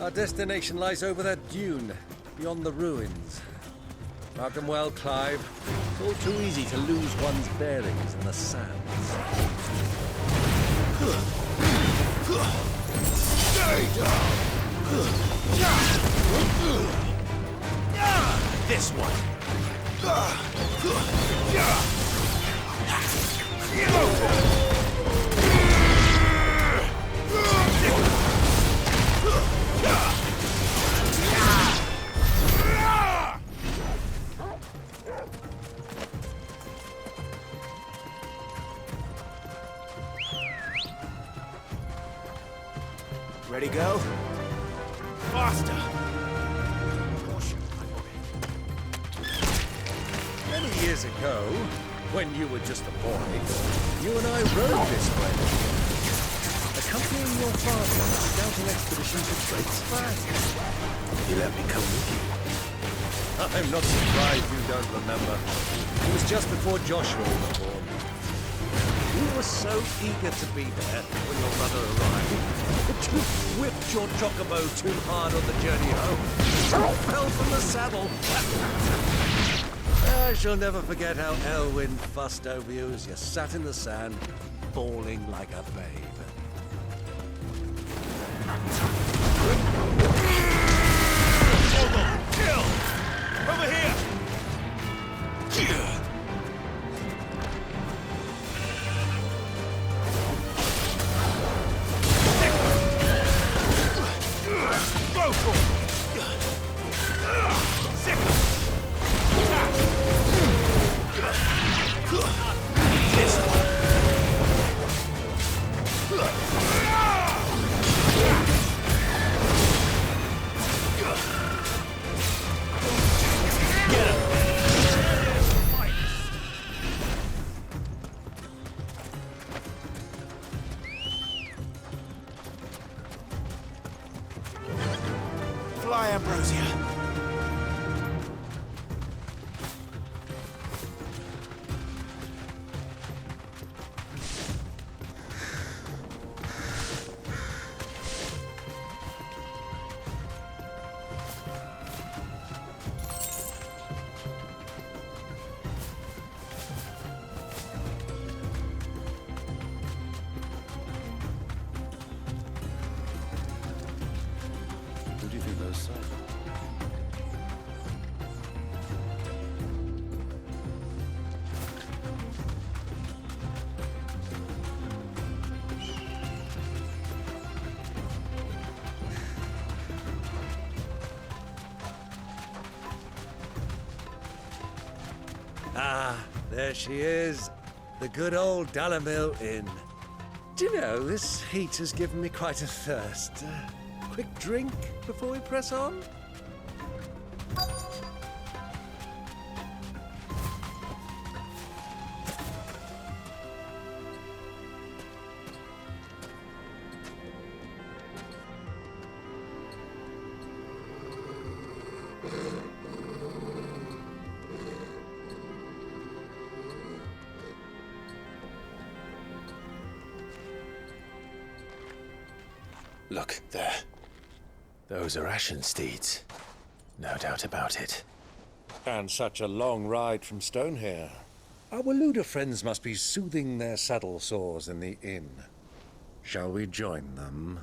Our destination lies over that dune, beyond the ruins. Mark them well, Clive. It's all too easy to lose one's bearings in the sands. Stay down! This one! Ready, go? Faster! Caution, my boy. Many years ago, when you were just a boy, you and I rode this way, accompanying your father on a scouting expedition to Drake's Flag. You let me come with you. I'm not surprised you don't remember. It was just before Joshua was born. You were so eager to be there when your mother arrived that you whipped your chocobo too hard on the journey home. You fell from the saddle. I shall never forget how Elwyn fussed over you as you sat in the sand, bawling like a babe. Kill! Over here! Go for it! Fly, Ambrosia. Who do you think those are? Ah, there she is. The good old Dalamil Inn. Do you know, this heat has given me quite a thirst. Quick drink before we press on? Look, there. Those are Ashen steeds. No doubt about it. And such a long ride from Stonehair. Our Waluda friends must be soothing their saddle sores in the inn. Shall we join them?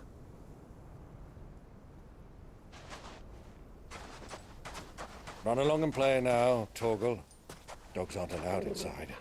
Run along and play now, Torgal. Dogs aren't allowed inside.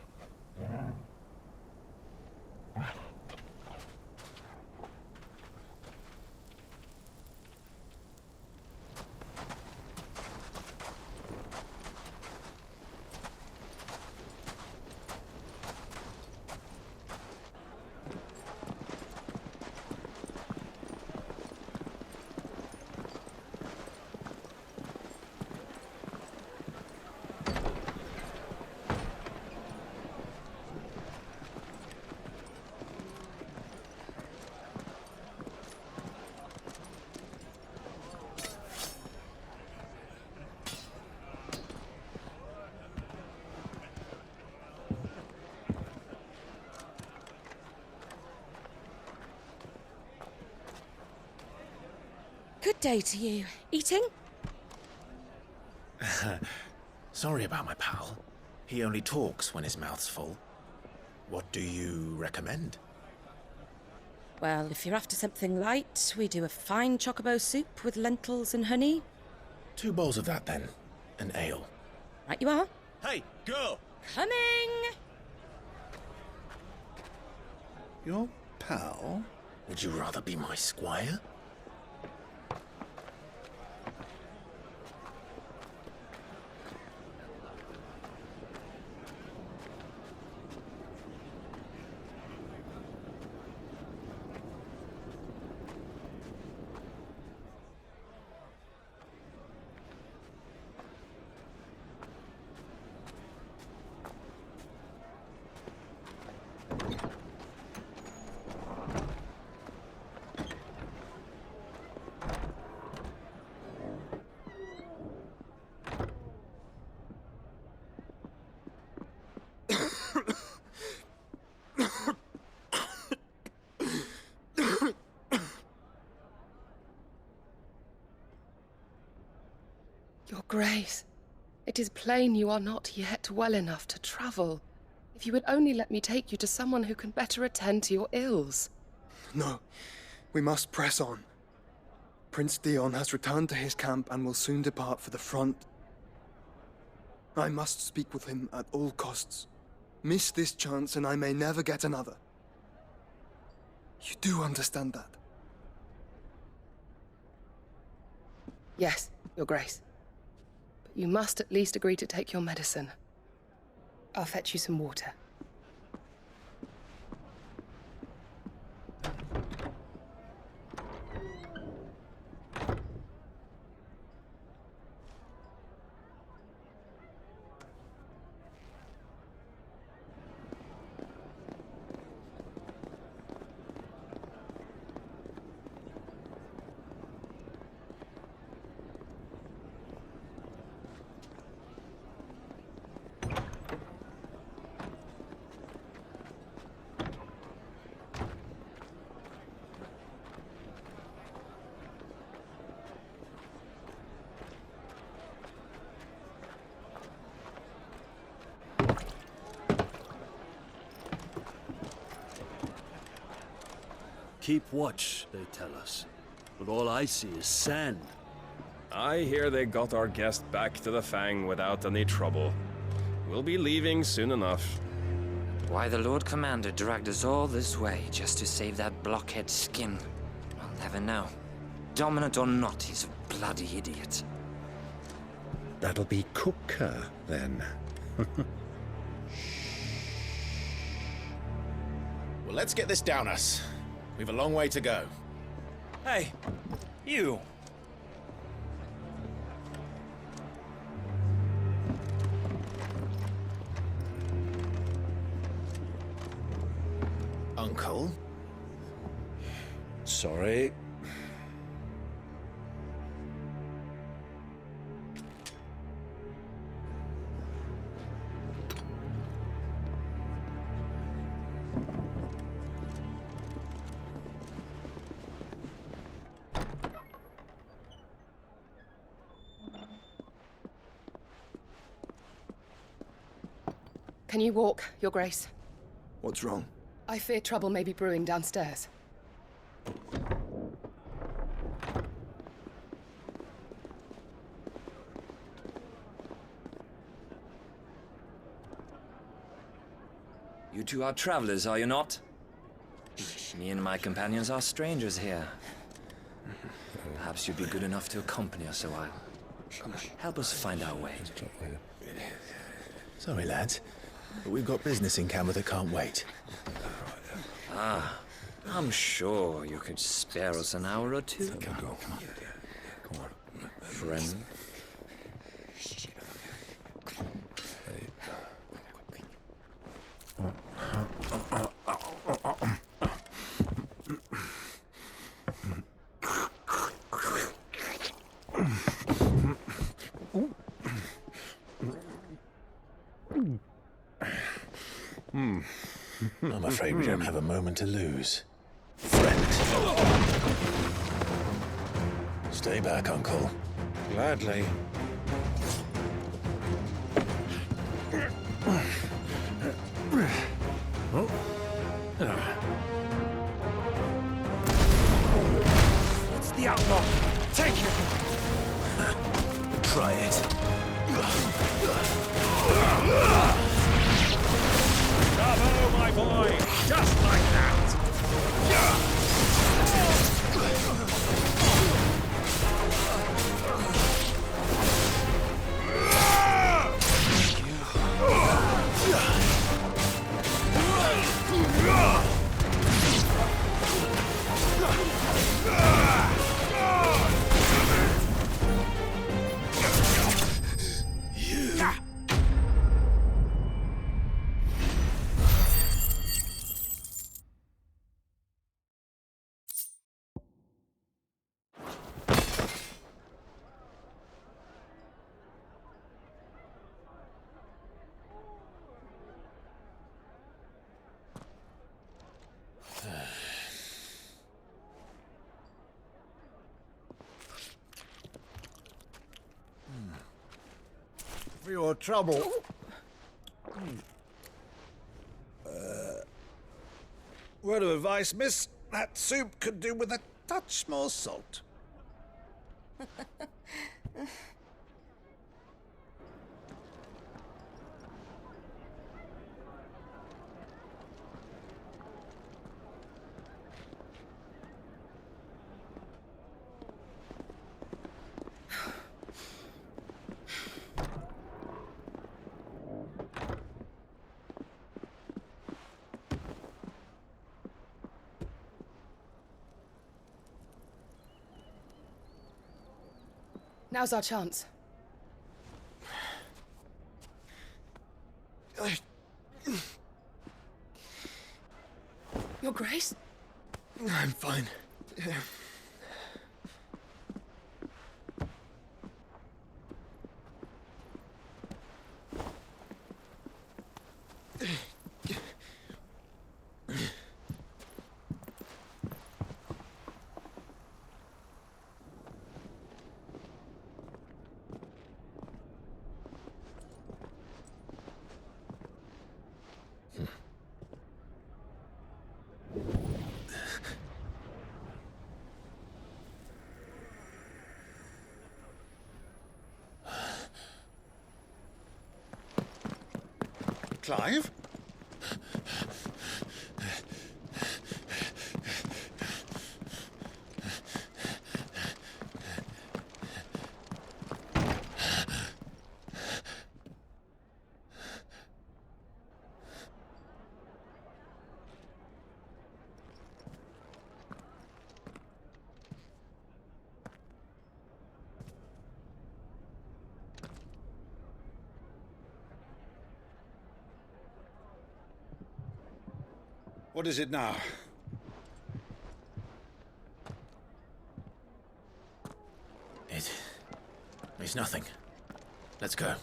Good day to you. Eating? Sorry about my pal. He only talks when his mouth's full. What do you recommend? Well, if you're after something light, we do a fine chocobo soup with lentils and honey. 2 bowls of that, then. An ale. Right you are. Hey, girl! Coming! Your pal? Would you rather be my squire? Your Grace, it is plain you are not yet well enough to travel. If you would only let me take you to someone who can better attend to your ills. No, we must press on. Prince Dion has returned to his camp and will soon depart for the front. I must speak with him at all costs. Miss this chance and I may never get another. You do understand that? Yes, Your Grace. But you must at least agree to take your medicine. I'll fetch you some water. Keep watch, they tell us. But all I see is sand. I hear they got our guest back to the Fang without any trouble. We'll be leaving soon enough. Why the Lord Commander dragged us all this way just to save that blockhead skin, I'll never know. Dominant or not, he's a bloody idiot. That'll be Cooker, then. Well, let's get this down us. We've a long way to go. Hey, you. Uncle? Sorry. Can you walk, Your Grace? What's wrong? I fear trouble may be brewing downstairs. You two are travelers, are you not? Me and my companions are strangers here. Perhaps you'd be good enough to accompany us a while. Help us find our way. Sorry, lads, but we've got business in camera that can't wait. I'm sure you could spare us an hour or two. Come on. Friend. I'm afraid we don't have a moment to lose. Friend. Stay back, Uncle. Gladly. It's the outlaw. Take it. Try it. Bravo, my boy. Just like that. For your trouble. Word of advice, miss. That soup could do with a touch more salt. Now's our chance. Your Grace? I'm fine. Clive? What is it now? It's nothing. Let's go.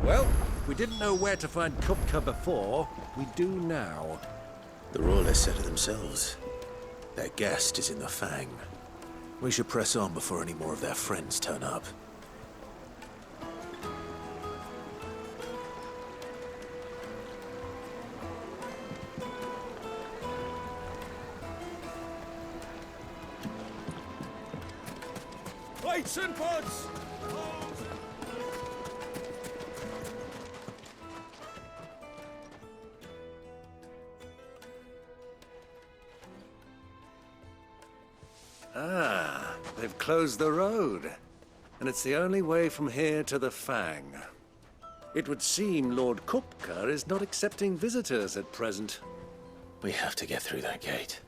Well, we didn't know where to find Kupka before. We do now. The Royalists said it themselves. Their guest is in the Fang. We should press on before any more of their friends turn up. Plates and pots! Ah, they've closed the road. and it's the only way from here to the Fang. It would seem Lord Kupka is not accepting visitors at present. We have to get through that gate.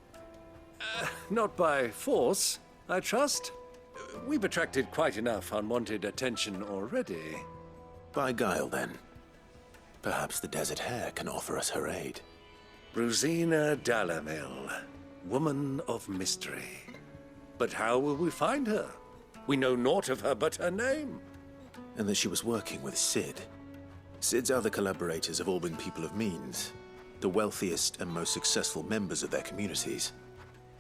Not by force, I trust. We've attracted quite enough unwanted attention already. By guile, then. Perhaps the Desert Hare can offer us her aid. Rosina Dalamil, woman of mystery. But how will we find her? We know naught of her but her name. And that she was working with Sid. Sid's other collaborators have all been people of means, the wealthiest and most successful members of their communities.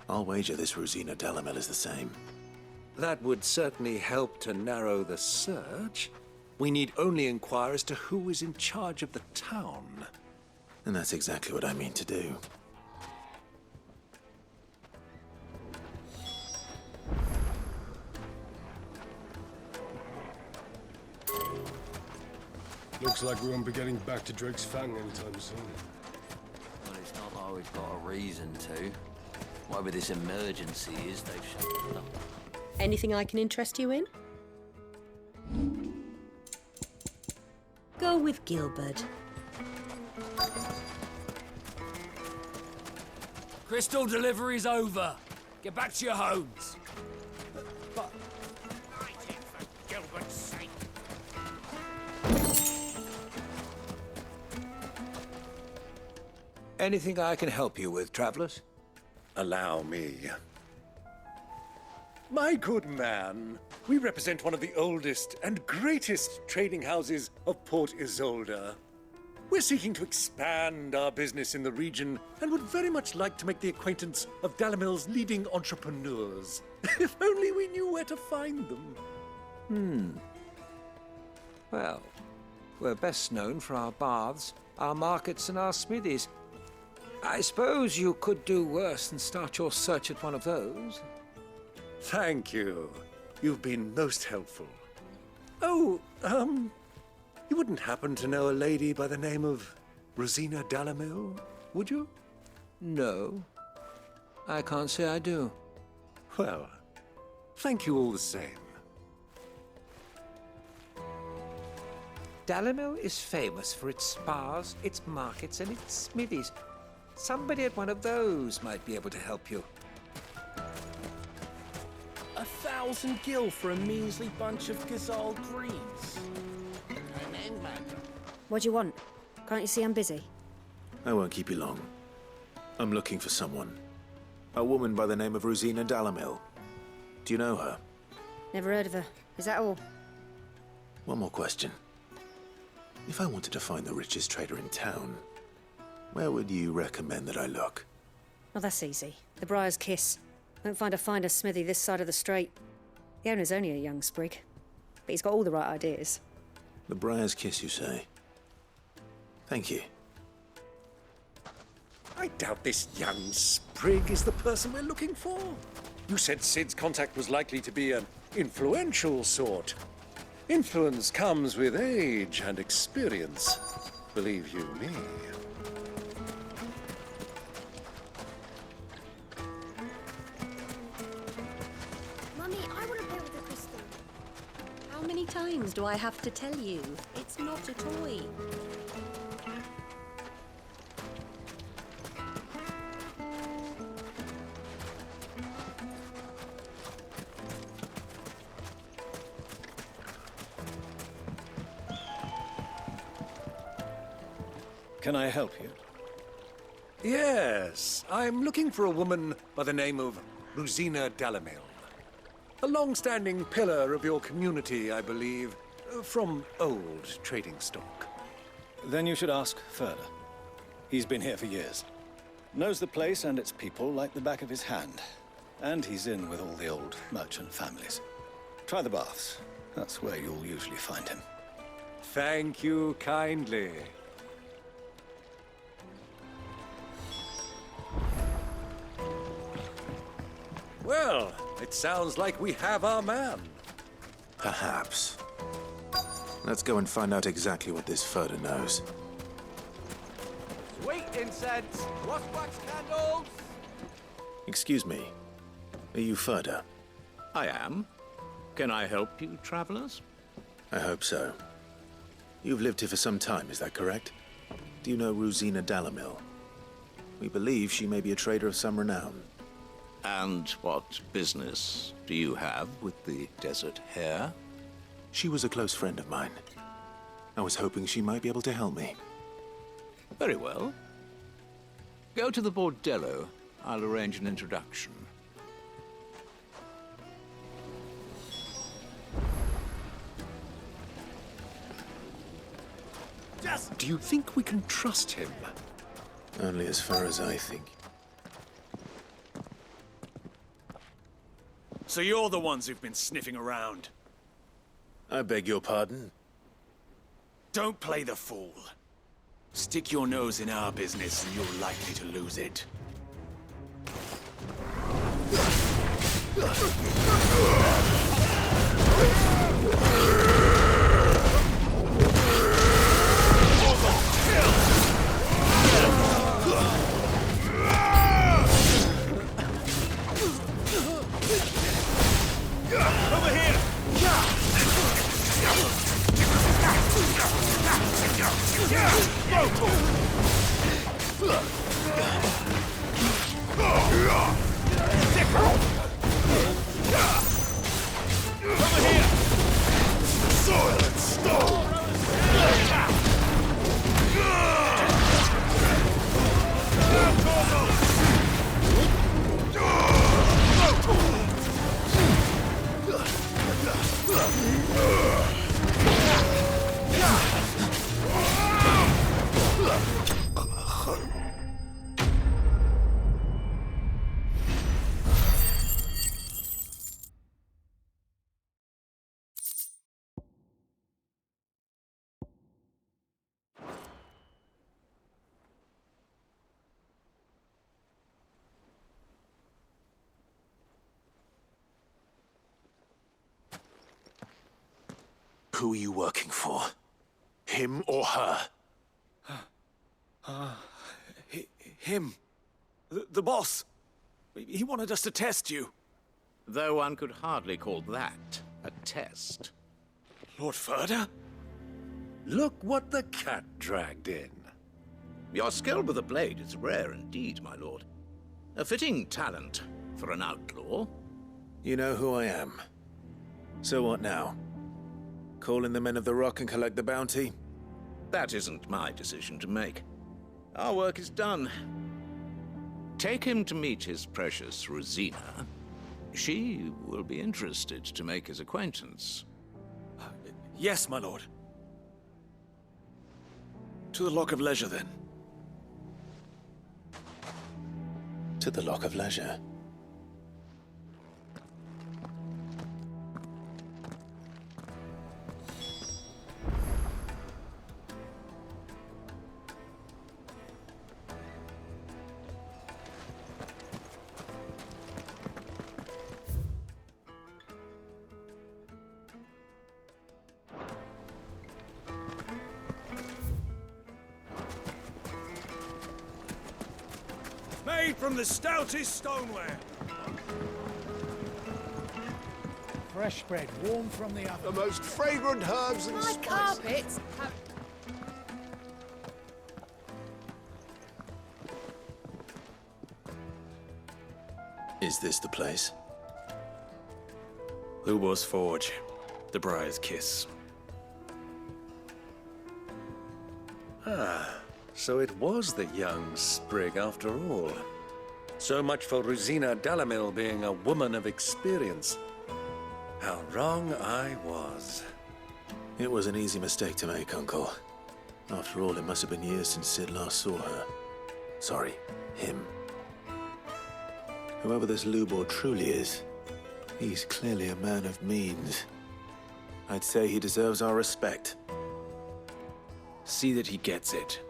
I'll wager this Rosina Dalamil is the same. That would certainly help to narrow the search. We need only inquire as to who is in charge of the town. And that's exactly what I mean to do. Looks like we won't be getting back to Drake's Fang anytime soon. Well, it's not like we've got a reason to. Whatever this emergency is, they've shut it up. Anything I can interest you in? Go with Gilbert. Crystal delivery's over. Get back to your homes. But... For Gilbert's sake. Anything I can help you with, travelers? Allow me. My good man, we represent one of the oldest and greatest trading houses of Port Isolde. We're seeking to expand our business in the region and would very much like to make the acquaintance of Dalamil's leading entrepreneurs. If only we knew where to find them. Well, we're best known for our baths, our markets, and our smithies. I suppose you could do worse than start your search at one of those. Thank you. You've been most helpful. Oh, you wouldn't happen to know a lady by the name of Rosina Dalamil, would you? No, I can't say I do. Well, thank you all the same. Dalamil is famous for its spas, its markets, and its smithies. Somebody at one of those might be able to help you. 1,000 gil for a measly bunch of Gazal greens. What do you want? Can't you see I'm busy? I won't keep you long. I'm looking for someone. A woman by the name of Rosina Dalamil. Do you know her? Never heard of her. Is that all? One more question. If I wanted to find the richest trader in town, where would you recommend that I look? Well, that's easy. The Briar's Kiss. Won't find a finer smithy this side of the strait. The owner's only a young sprig, but he's got all the right ideas. The Briar's Kiss, you say? Thank you. I doubt this young sprig is the person we're looking for. You said Sid's contact was likely to be an influential sort. Influence comes with age and experience, believe you me. Mummy, I want to play with the crystal. How many times do I have to tell you? It's not a toy. Can I help you? Yes, I'm looking for a woman by the name of Rosina Dalamil. A long-standing pillar of your community, I believe, from old trading stock. Then you should ask further. He's been here for years. Knows the place and its people like the back of his hand. And he's in with all the old merchant families. Try the baths. That's where you'll usually find him. Thank you kindly. Well, it sounds like we have our man. Perhaps. Let's go and find out exactly what this Furder knows. Sweet incense, wax candles. Excuse me. Are you Furder? I am. Can I help you, travelers? I hope so. You've lived here for some time, is that correct? Do you know Rosina Dalamil? We believe she may be a trader of some renown. And what business do you have with the Desert Hare? She was a close friend of mine. I was hoping she might be able to help me. Very well. Go to the bordello. I'll arrange an introduction. Do you think we can trust him? Only as far as I think. So you're the ones who've been sniffing around? I beg your pardon? Don't play the fool. Stick your nose in our business and you're likely to lose it. Over here! Over here! Soil and stone! Who are you working for? Him or her? Him. The boss. He wanted us to test you. Though one could hardly call that a test. Lord Ferda? Look what the cat dragged in. Your skill with a blade is rare indeed, my lord. A fitting talent for an outlaw. You know who I am. So what now? Call in the Men of the Rock and collect the bounty? That isn't my decision to make. Our work is done. Take him to meet his precious Rosina. She will be interested to make his acquaintance. Yes, my lord. To the Lock of Leisure, then. To the Lock of Leisure. Made from the stoutest stoneware. Fresh bread, warm from the oven. The most fragrant herbs and My spices. carpets have... Is this the place? Lubor's Forge. The Briar's Kiss. Ah, so it was the young sprig after all. So much for Rosina Dalamil being a woman of experience. How wrong I was. It was an easy mistake to make, Uncle. After all, it must have been years since Sid last saw her. Sorry, him. Whoever this Lubor truly is, he's clearly a man of means. I'd say he deserves our respect. See that he gets it.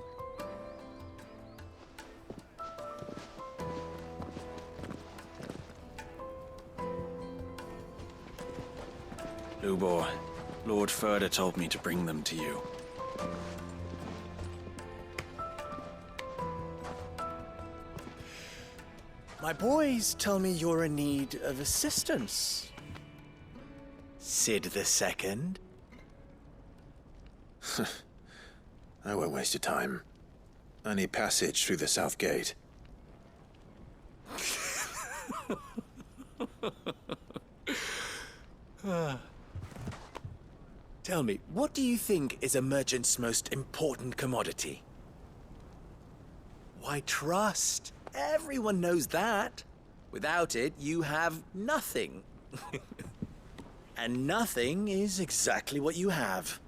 Lubor, Lord Ferda told me to bring them to you. My boys tell me you're in need of assistance. Sid the Second? I won't waste your time. I need passage through the south gate. Tell me, what do you think is a merchant's most important commodity? Why, trust. Everyone knows that. Without it, you have nothing. And nothing is exactly what you have.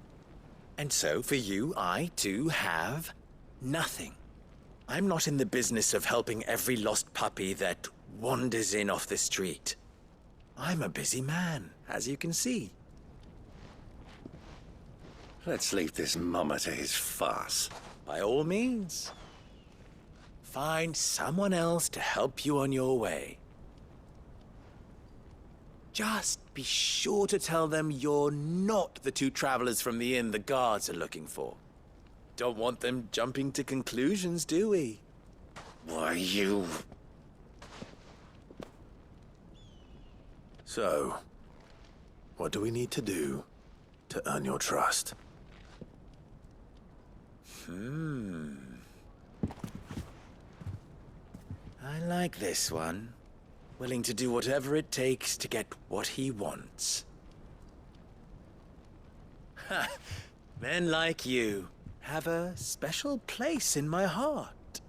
And so, for you, I, too, have nothing. I'm not in the business of helping every lost puppy that wanders in off the street. I'm a busy man, as you can see. Let's leave this mummer to his farce. By all means. Find someone else to help you on your way. Just be sure to tell them you're not the two travelers from the inn the guards are looking for. Don't want them jumping to conclusions, do we? Why, you... So, what do we need to do to earn your trust? I like this one. Willing to do whatever it takes to get what he wants. Ha! Men like you have a special place in my heart.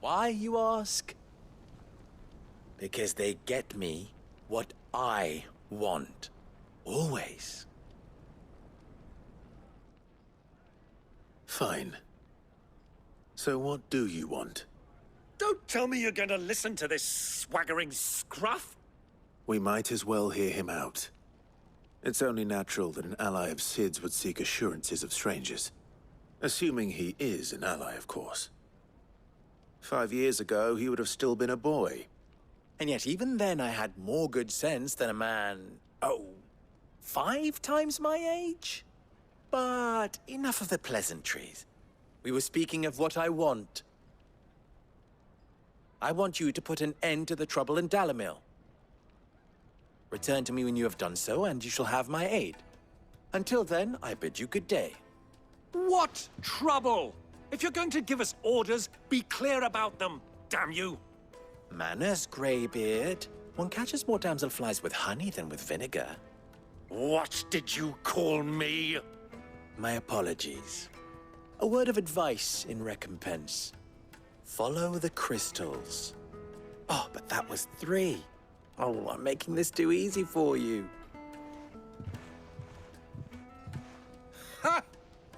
Why, you ask? Because they get me what I want. Always. Fine. So what do you want? Don't tell me you're going to listen to this swaggering scruff! We might as well hear him out. It's only natural that an ally of Sid's would seek assurances of strangers. Assuming he is an ally, of course. 5 years ago, he would have still been a boy. And yet even then I had more good sense than a man, 5 times my age? But enough of the pleasantries. We were speaking of what I want. I want you to put an end to the trouble in Dalamil. Return to me when you have done so, and you shall have my aid. Until then, I bid you good day. What trouble? If you're going to give us orders, be clear about them, damn you! Manners, Greybeard. One catches more damselflies with honey than with vinegar. What did you call me? My apologies. A word of advice in recompense. Follow the crystals. Oh, but that was 3. Oh, I'm making this too easy for you. Ha!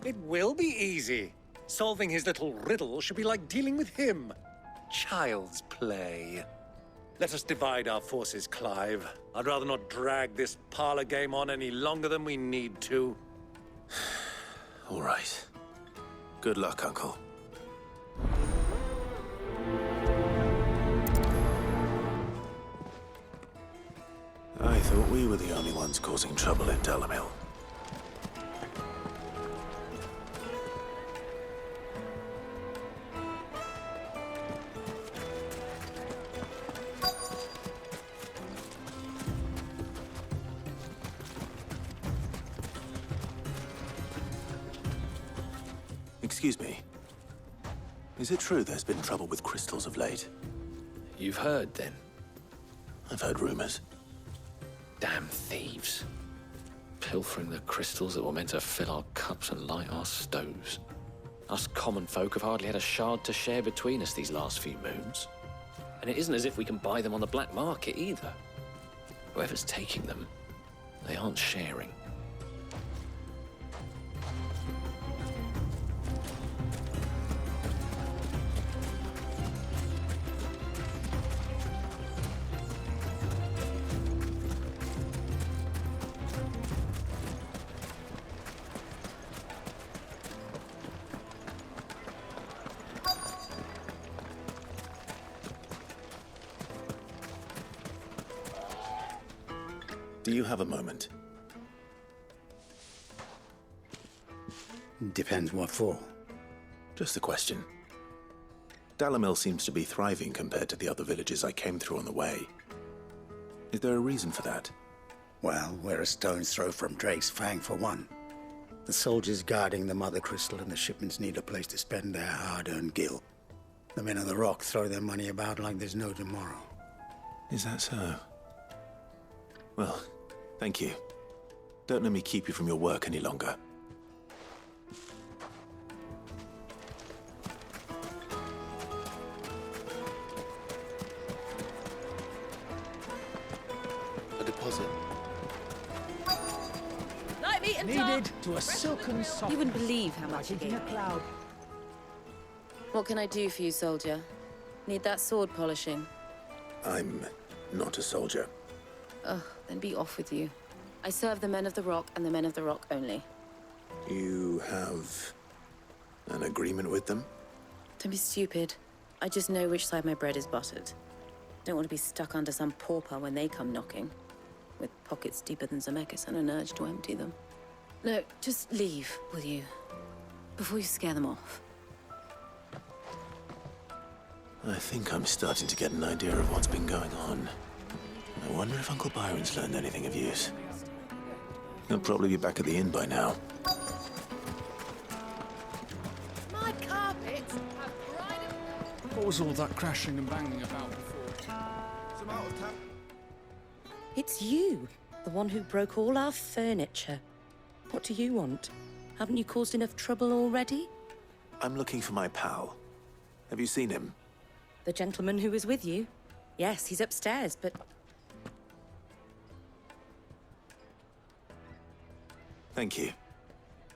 It will be easy. Solving his little riddle should be like dealing with him. Child's play. Let us divide our forces, Clive. I'd rather not drag this parlor game on any longer than we need to. All right. Good luck, Uncle. I thought we were the only ones causing trouble in Dalamil. Excuse me. Is it true there's been trouble with crystals of late? You've heard, then? I've heard rumors. Damn thieves. Pilfering the crystals that were meant to fill our cups and light our stoves. Us common folk have hardly had a shard to share between us these last few moons. And it isn't as if we can buy them on the black market either. Whoever's taking them, they aren't sharing. Do you have a moment? Depends what for. Just a question. Dalamil seems to be thriving compared to the other villages I came through on the way. Is there a reason for that? Well, we're a stone's throw from Drake's Fang for one. The soldiers guarding the Mother Crystal and the shipments need a place to spend their hard-earned gil. The men of the Rock throw their money about like there's no tomorrow. Is that so? Well, thank you. Don't let me keep you from your work any longer. A deposit. Light meat and Needed to a silken soft. You wouldn't believe how much he gave me. Cloud. What can I do for you, soldier? Need that sword polishing? I'm not a soldier. Ugh, then be off with you. I serve the men of the Rock and the men of the Rock only. You have an agreement with them? Don't be stupid. I just know which side my bread is buttered. Don't want to be stuck under some pauper when they come knocking, with pockets deeper than Zemeckis and an urge to empty them. No, just leave, will you? Before you scare them off. I think I'm starting to get an idea of what's been going on. I wonder if Uncle Byron's learned anything of use. He'll probably be back at the inn by now. My carpets have brighter. What was all that crashing and banging about before? It's you, the one who broke all our furniture. What do you want? Haven't you caused enough trouble already? I'm looking for my pal. Have you seen him? The gentleman who was with you? Yes, he's upstairs, but... Thank you.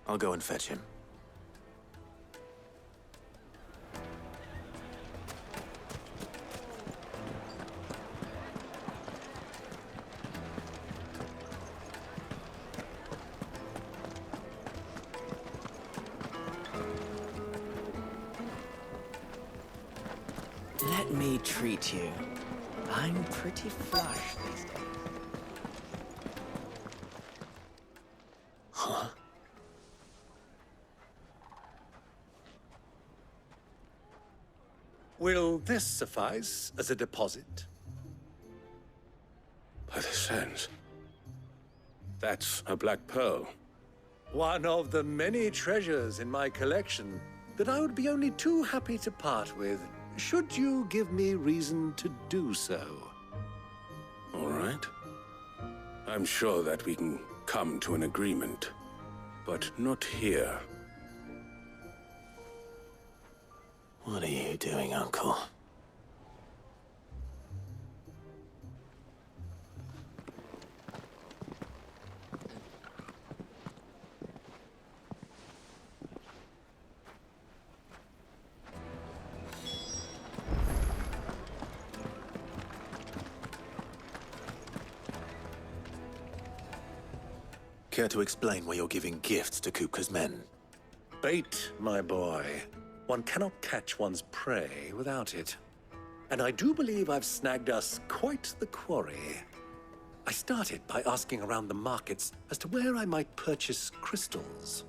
I'll go and fetch him. Let me treat you. I'm pretty flush these days. Huh? Will this suffice as a deposit? By the sands. That's a black pearl. One of the many treasures in my collection that I would be only too happy to part with, should you give me reason to do so. All right. I'm sure that we can come to an agreement, but not here. What are you doing, Uncle? Care to explain why you're giving gifts to Kupka's men? Bait, my boy. One cannot catch one's prey without it. And I do believe I've snagged us quite the quarry. I started by asking around the markets as to where I might purchase crystals.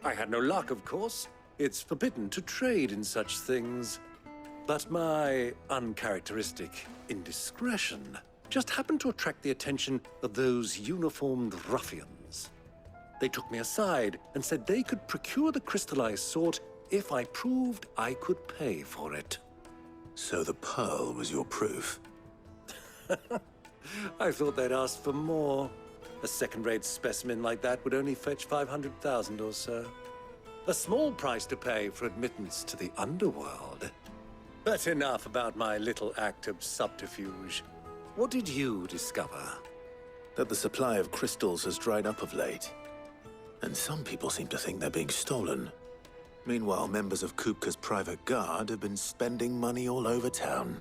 I had no luck, of course. It's forbidden to trade in such things. But my uncharacteristic indiscretion just happened to attract the attention of those uniformed ruffians. They took me aside and said they could procure the crystal I sought if I proved I could pay for it. So the pearl was your proof? I thought they'd ask for more. A second-rate specimen like that would only fetch 500,000 or so. A small price to pay for admittance to the underworld. But enough about my little act of subterfuge. What did you discover? That the supply of crystals has dried up of late. And some people seem to think they're being stolen. Meanwhile, members of Kupka's private guard have been spending money all over town.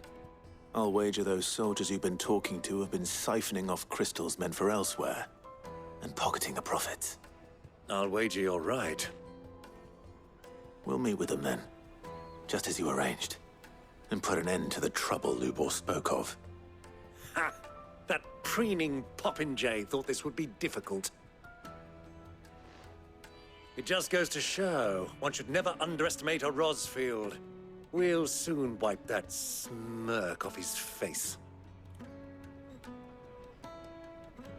I'll wager those soldiers you've been talking to have been siphoning off crystals meant for elsewhere, and pocketing the profits. I'll wager you're right. We'll meet with them then, just as you arranged, and put an end to the trouble Lubor spoke of. Ha! That preening popinjay thought this would be difficult. It just goes to show, one should never underestimate a Rosfield. We'll soon wipe that smirk off his face.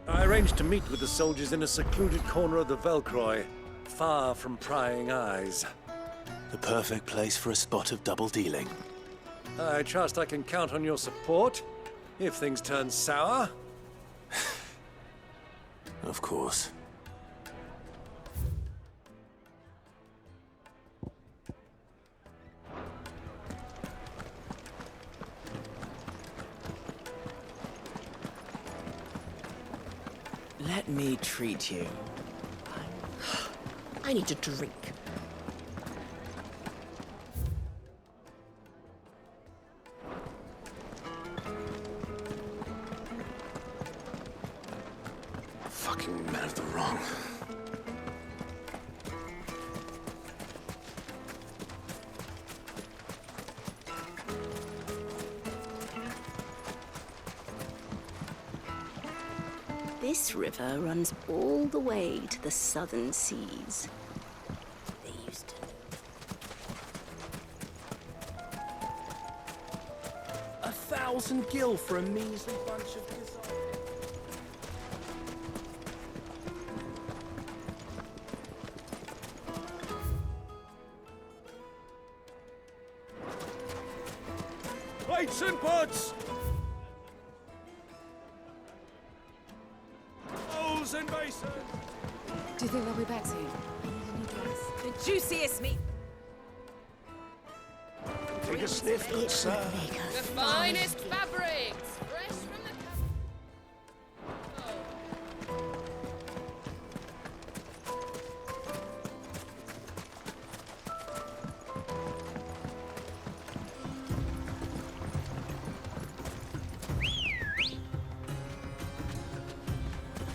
I arranged to meet with the soldiers in a secluded corner of the Velcroy, far from prying eyes. The perfect place for a spot of double dealing. I trust I can count on your support if things turn sour. Of course. Let me treat you. I need a drink. Fucking men of the wrong. This river runs all the way to the southern seas. They used to. A 1,000 gil for a measly bunch of gazelle. Plates and pots! Bowls and basins! Do you think they'll be back soon? I need a new dress. The juiciest meat. Take a sniff, good sir. The finest fabrics, fresh from the...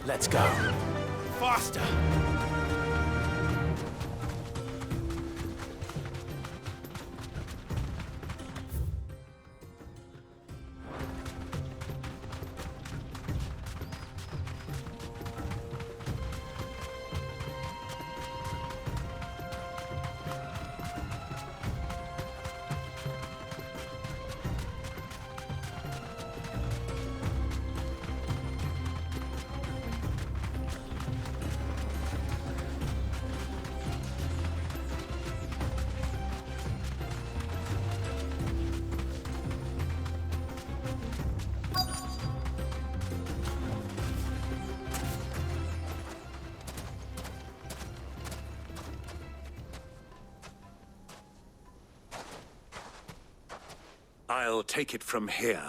Let's go. Faster! I'll take it from here.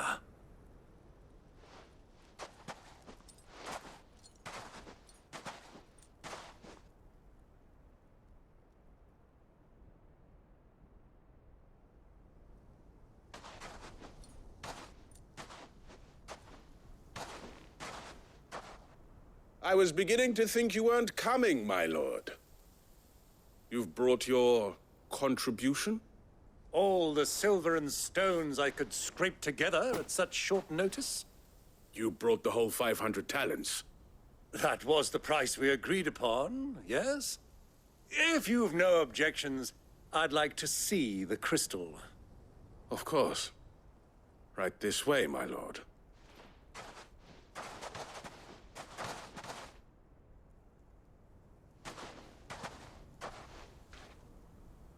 I was beginning to think you weren't coming, my lord. You've brought your contribution? All the silver and stones I could scrape together at such short notice? You brought the whole 500 talents. That was the price we agreed upon, yes? If you've no objections, I'd like to see the crystal. Of course. Right this way, my lord.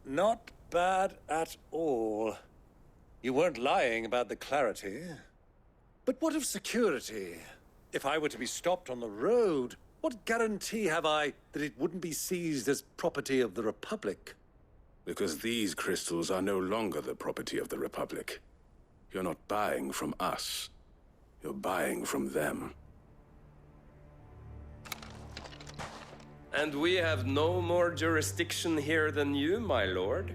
Not bad at all. You weren't lying about the clarity. But what of security? If I were to be stopped on the road, what guarantee have I that it wouldn't be seized as property of the Republic? Because these crystals are no longer the property of the Republic. You're not buying from us. You're buying from them. And we have no more jurisdiction here than you, my lord.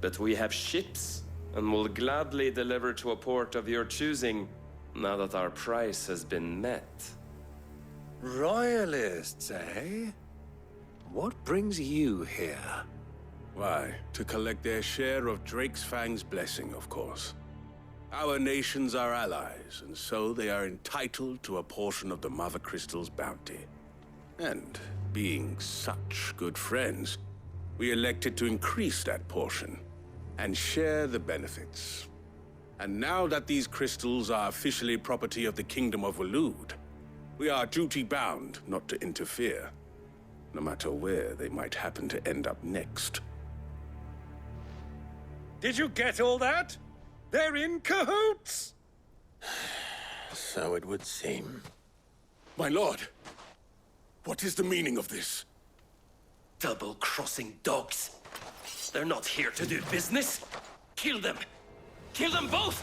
But we have ships, and will gladly deliver to a port of your choosing, now that our price has been met. Royalists, eh? What brings you here? Why, to collect their share of Drake's Fang's blessing, of course. Our nations are allies, and so they are entitled to a portion of the Mother Crystal's bounty. And being such good friends, we elected to increase that portion and share the benefits. And now that these crystals are officially property of the Kingdom of Waloed, We are duty-bound not to interfere, no matter where they might happen to end up next. Did you get all that? They're in cahoots! So it would seem. My lord, what is the meaning of this? Double-crossing dogs. They're not here to do business. Kill them. Kill them both!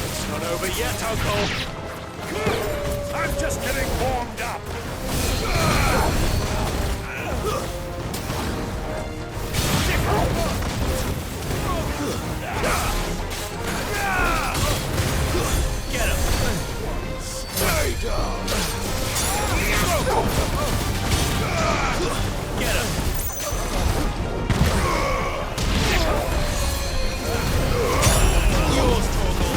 It's not over yet, Uncle. I'm just getting warmed up. Get him. Stay down. Get him. Yours, Torgal.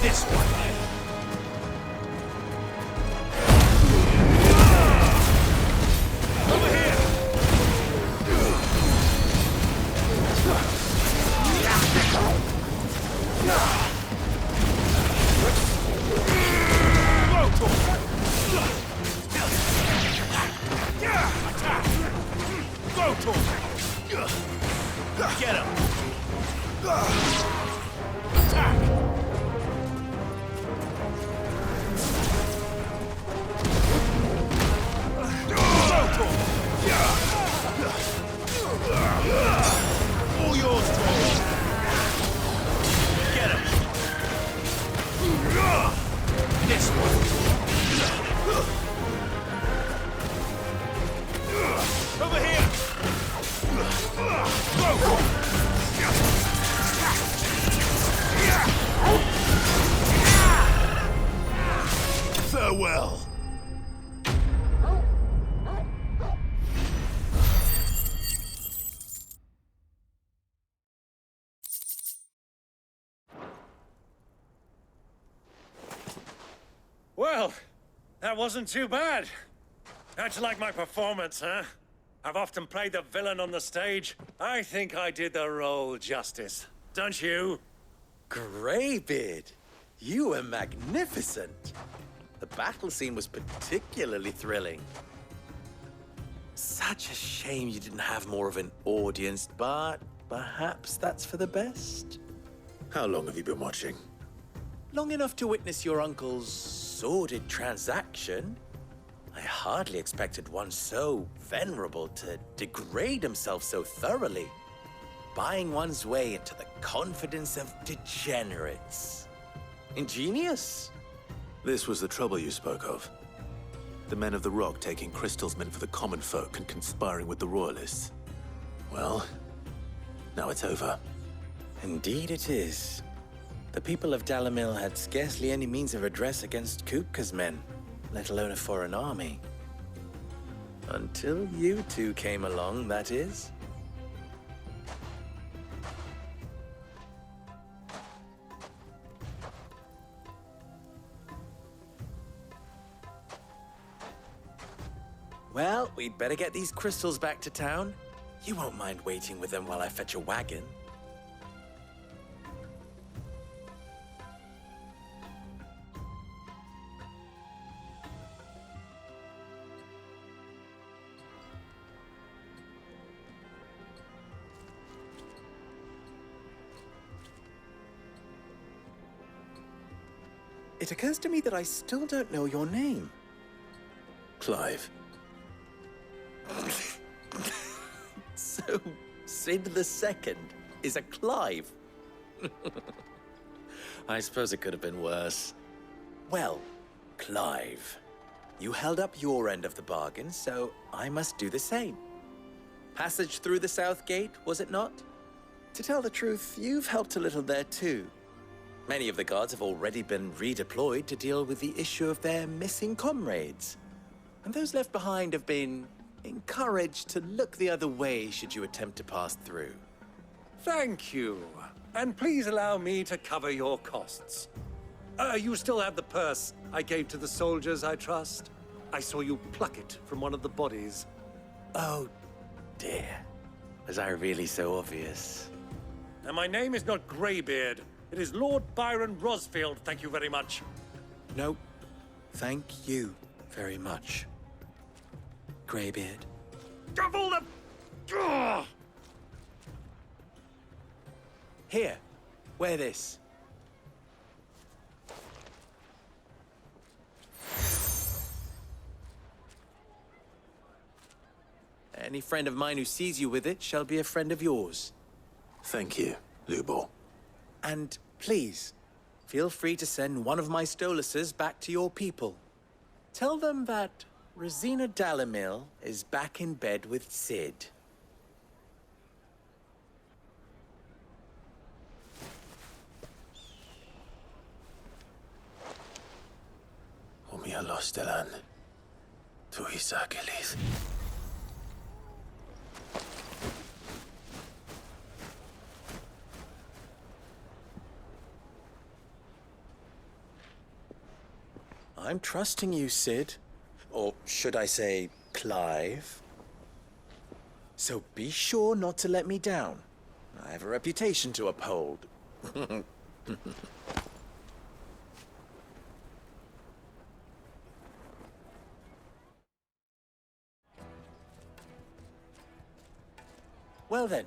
This one. Over here. Attack. Go to him. Get him. Attack. All yours, Torgal. Get him. This one. Over here. Farewell. Well, that wasn't too bad. How'd you like my performance, huh? I've often played the villain on the stage. I think I did the role justice. Don't you? Greybeard, you were magnificent. The battle scene was particularly thrilling. Such a shame you didn't have more of an audience, but perhaps that's for the best. How long have you been watching? Long enough to witness your uncle's sordid transaction. I hardly expected one so venerable to degrade himself so thoroughly, buying one's way into the confidence of degenerates. Ingenious. This was the trouble you spoke of. The men of the Rock taking crystals meant for the common folk and conspiring with the Royalists. Well, now it's over. Indeed it is. The people of Dalamil had scarcely any means of redress against Kupka's men, let alone a foreign army. Until you two came along, that is. Well, we'd better get these crystals back to town. You won't mind waiting with them while I fetch a wagon. it occurs to me that I still don't know your name. Clive. So, Sid the Second is a Clive? I suppose it could have been worse. Well, Clive, you held up your end of the bargain, so I must do the same. Passage through the South Gate, was it not? To tell the truth, you've helped a little there too. Many of the guards have already been redeployed to deal with the issue of their missing comrades. And those left behind have been encouraged to look the other way should you attempt to pass through. Thank you. And please allow me to cover your costs. You still have the purse I gave to the soldiers, I trust? I saw you pluck it from one of the bodies. Oh, dear. Was I really so obvious? And my name is not Greybeard. It is Lord Byron Rosfield, thank you very much. No, thank you very much, Greybeard. Of all the... Ugh! Here, wear this. Any friend of mine who sees you with it shall be a friend of yours. Thank you, Lubor. And please, feel free to send one of my Stoluses back to your people. Tell them that Rosina Dalamil is back in bed with Sid. Umia Lostelan. Tuisa Achilles. I'm trusting you, Sid. Or should I say, Clive? So be sure not to let me down. I have a reputation to uphold. Well then,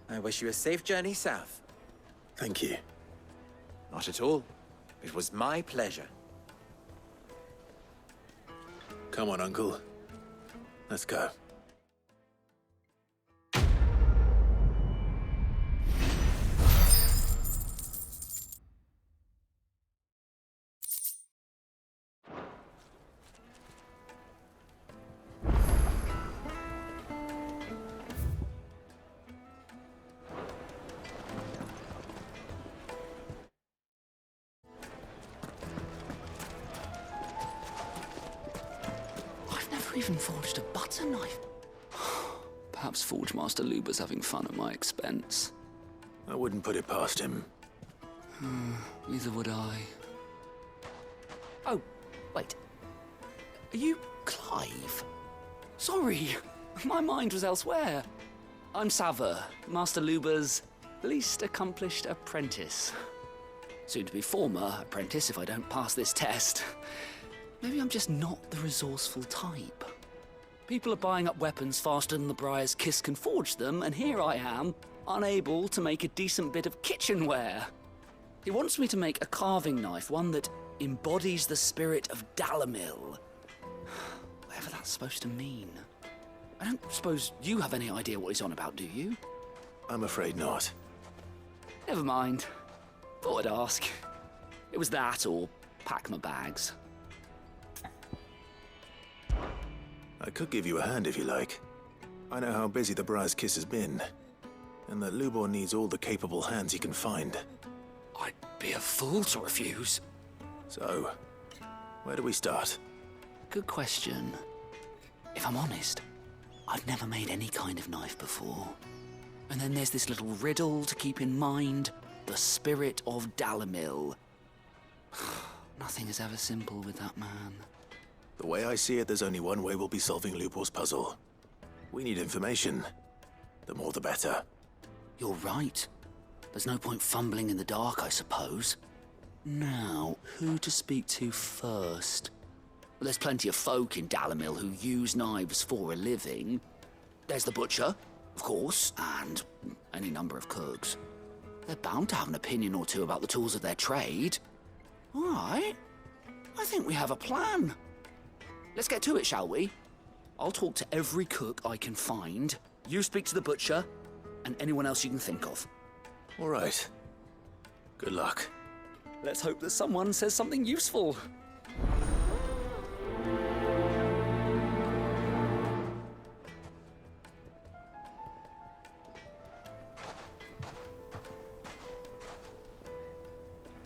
I wish you a safe journey south. Thank you. Not at all. It was my pleasure. Come on, Uncle. Let's go. Even forged a butter knife. Perhaps Forge Master Luber's having fun at my expense. I wouldn't put it past him. Neither would I. Oh, wait. Are you Clive? Sorry, my mind was elsewhere. I'm Saver, Master Luber's least accomplished apprentice. Soon to be former apprentice if I don't pass this test. Maybe I'm just not the resourceful type. People are buying up weapons faster than the Briar's Kiss can forge them, and here I am, unable to make a decent bit of kitchenware. He wants me to make a carving knife, one that embodies the spirit of Dalamil. Whatever that's supposed to mean. I don't suppose you have any idea what he's on about, do you? I'm afraid not. Never mind. Thought I'd ask. It was that, or pack my bags. I could give you a hand if you like. I know how busy the Briar's Kiss has been, and that Lubor needs all the capable hands he can find. I'd be a fool to refuse. So, where do we start? Good question. If I'm honest, I've never made any kind of knife before. And then there's this little riddle to keep in mind. The spirit of Dalamil. Nothing is ever simple with that man. The way I see it, there's only one way we'll be solving Lubor's puzzle. We need information. The more the better. You're right. There's no point fumbling in the dark, I suppose. Now, who to speak to first? Well, there's plenty of folk in Dalamil who use knives for a living. There's the butcher, of course, and any number of cooks. They're bound to have an opinion or two about the tools of their trade. All right. I think we have a plan. Let's get to it, shall we? I'll talk to every cook I can find. You speak to the butcher, and anyone else you can think of. All right. Good luck. Let's hope that someone says something useful.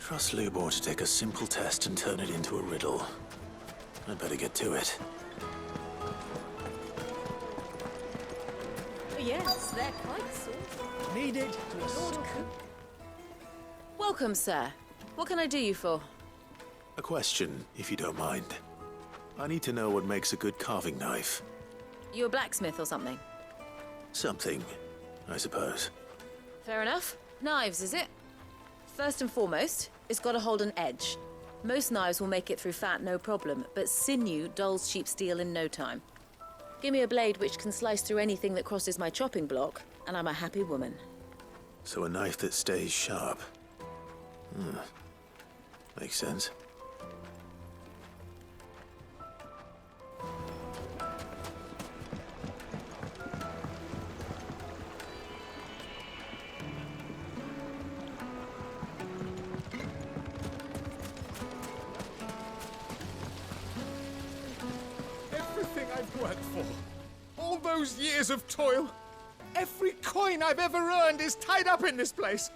Trust Lubor to take a simple test and turn it into a riddle. I'd better get to it. Yes, they're quite saucy. Needed to assist. Welcome, sir. What can I do you for? A question, if you don't mind. I need to know what makes a good carving knife. You a blacksmith or something? Something, I suppose. Fair enough. Knives, is it? First and foremost, it's got to hold an edge. Most knives will make it through fat, no problem, but sinew dulls cheap steel in no time. Give me a blade which can slice through anything that crosses my chopping block, and I'm a happy woman. So a knife that stays sharp. Makes sense. Everything I've worked for, all those years of toil, every coin I've ever earned is tied up in this place.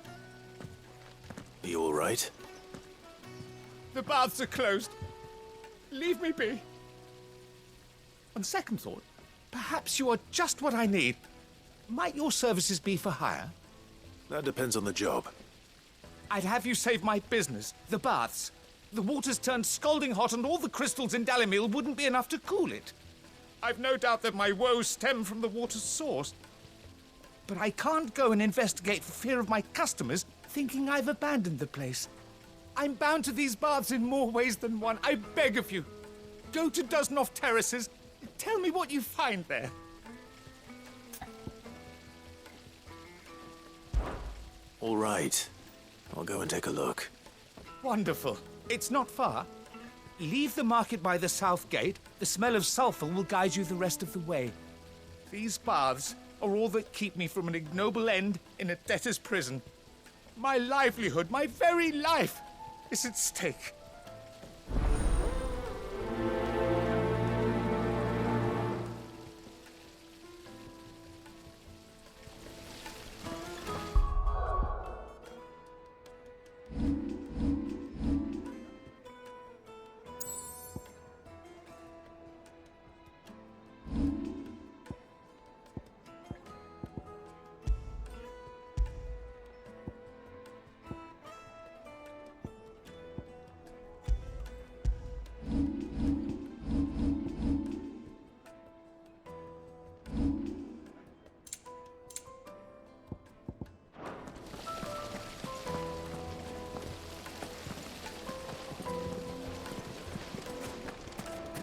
Are you all right? The baths are closed. Leave me be. On second thought, perhaps you are just what I need. Might your services be for hire? That depends on the job. I'd have you save my business, the baths. The water's turned scalding hot and all the crystals in Dalimil wouldn't be enough to cool it. I've no doubt that my woes stem from the water's source. But I can't go and investigate for fear of my customers thinking I've abandoned the place. I'm bound to these baths in more ways than one. I beg of you. Go to Dusnov Terraces. Tell me what you find there. All right. I'll go and take a look. Wonderful. It's not far. Leave the market by the south gate. The smell of sulphur will guide you the rest of the way. These baths are all that keep me from an ignoble end in a debtor's prison. My livelihood, my very life, is at stake.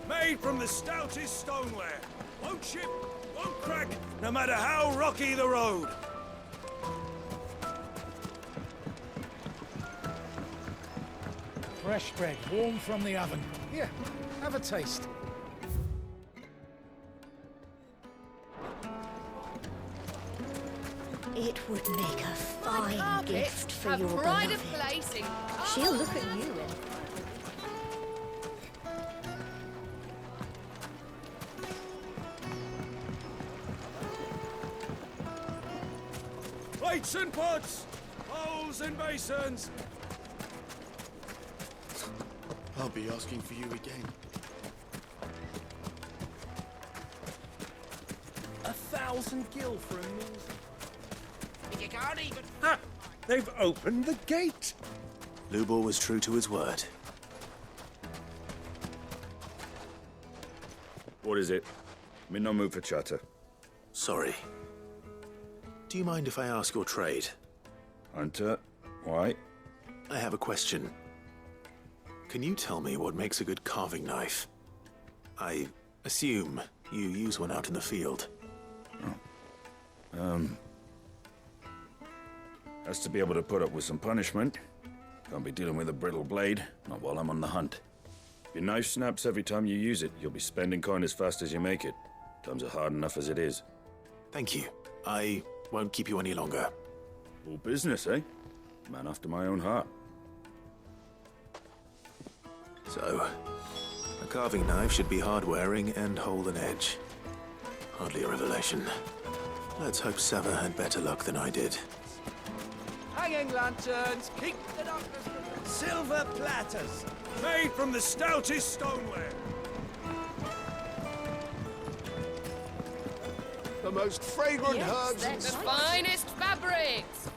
Made from the stoutest stoneware. Won't chip, won't crack, no matter how rocky the road. Fresh bread, warm from the oven. Here, have a taste. It would make a fine gift for your pride beloved. of place in She'll look at you and... Plates and pots, bowls and basins. I'll be asking for you again. 1,000 gil for a meal. You can't even... Ha! They've opened the gate! Lubor was true to his word. What is it? I'm in no mood for chatter. Sorry. Do you mind if I ask your trade? Hunter, why? I have a question. Can you tell me what makes a good carving knife? I assume you use one out in the field. Has to be able to put up with some punishment. Can't be dealing with a brittle blade, not while I'm on the hunt. If your knife snaps every time you use it, you'll be spending coin as fast as you make it. Times are hard enough as it is. Thank you. I won't keep you any longer. All business, eh? Man after my own heart. So, a carving knife should be hard-wearing and hold an edge. Hardly a revelation. Let's hope Sava had better luck than I did. Hanging lanterns, keep the darkness. Silver platters, made from the stoutest stoneware. The most fragrant herbs The finest fabrics!